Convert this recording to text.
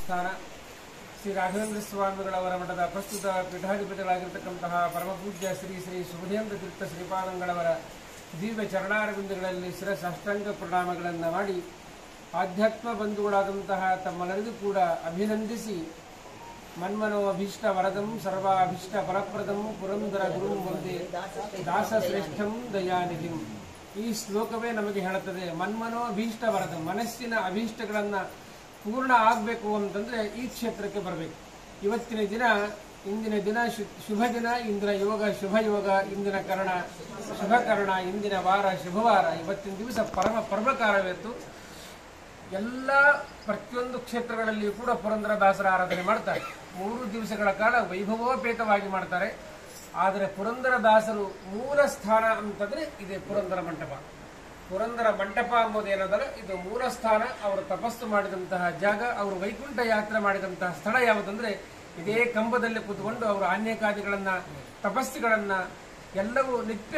ಸ್ಥಾನ ಶ್ರೀ ರಾಘವೇಂದ್ರ ಸ್ವಾಮಿಗಳವರ ಮಠದ ಪ್ರಸ್ತುತ ಪೀಠಾಧಿಪತಿಗಳಾಗಿರ್ತಕ್ಕಂತಹ ಪರಮಪೂಜ್ಯ ಶ್ರೀ ಶ್ರೀ ಸುಬುಧೇಂದ್ರ ತೀರ್ಥ ಶ್ರೀಪಾದಂಗಳವರ ದಿವ್ಯ ಚರಣಾರವಿಂದಗಳಲ್ಲಿ ಶಿರಸಾಷ್ಟಾಂಗ ಪ್ರಣಾಮಗಳನ್ನು ಮಾಡಿ ಆಧ್ಯಾತ್ಮ ಬಂಧುಗಳಾದಂತಹ ತಮ್ಮೆಲ್ಲರಿಗೂ ಕೂಡ ಅಭಿನಂದಿಸಿ ಮನ್ಮನೋ ಅಭೀಷ್ಟ ವರದಂ ಸರ್ವಾಭೀಷ್ಟ ಫಲಪ್ರದಂ ಪುರಂದರ ಗುರುಂ ವಂದೇ ದಾಸ ಶ್ರೇಷ್ಠಂ ದಯಾನಿಧಿಂ. ಈ ಶ್ಲೋಕವೇ ನಮಗೆ ಹೇಳುತ್ತದೆ, ಮನ್ಮನೋ ಅಭೀಷ್ಟ ವರದಂ, ಮನಸ್ಸಿನ ಅಭೀಷ್ಟಗಳನ್ನು ಪೂರ್ಣ ಆಗಬೇಕು ಅಂತಂದ್ರೆ ಈ ಕ್ಷೇತ್ರಕ್ಕೆ ಬರಬೇಕು. ಇವತ್ತಿನ ದಿನ, ಇಂದಿನ ದಿನ ಶುಭ ದಿನ, ಇಂದಿನ ಯೋಗ ಶುಭ ಯೋಗ, ಇಂದಿನ ಕರ್ಣ ಶುಭ ಕರ್ಣ, ಇಂದಿನ ವಾರ ಶುಭವಾರ. ಇವತ್ತಿನ ದಿವಸ ಪರಮ ಪರ್ವಕಾಲವಿತ್ತು. ಎಲ್ಲ ಪ್ರತಿಯೊಂದು ಕ್ಷೇತ್ರಗಳಲ್ಲಿಯೂ ಕೂಡ ಪುರಂದರದಾಸರ ಆರಾಧನೆ ಮಾಡ್ತಾರೆ. 3 ದಿವಸಗಳ ಕಾಲ ವೈಭವೋಪೇತವಾಗಿ ಮಾಡ್ತಾರೆ. ಆದರೆ ಪುರಂದರದಾಸರು ಮೂಲ ಸ್ಥಾನ ಅಂತಂದ್ರೆ ಇದೆ ಪುರಂದರ ಮಂಟಪ. ಪುರಂದರ ಮಂಟಪ ಎಂಬುದೇನದಲ್ಲ, ಇದು ಮೂಲ ಸ್ಥಾನ. ಅವರು ತಪಸ್ಸು ಮಾಡಿದಂತಹ ಜಾಗ, ಅವರು ವೈಕುಂಠ ಯಾತ್ರೆ ಮಾಡಿದಂತಹ ಸ್ಥಳ ಯಾವುದಂದ್ರೆ ಇದೇ ಕಂಬದಲ್ಲಿ ಕೂತ್ಕೊಂಡು ಅವರು ಆನ್ಯಕಾದಿಗಳನ್ನ, ತಪಸ್ಸುಗಳನ್ನ ಎಲ್ಲವೂ ನಿತ್ಯ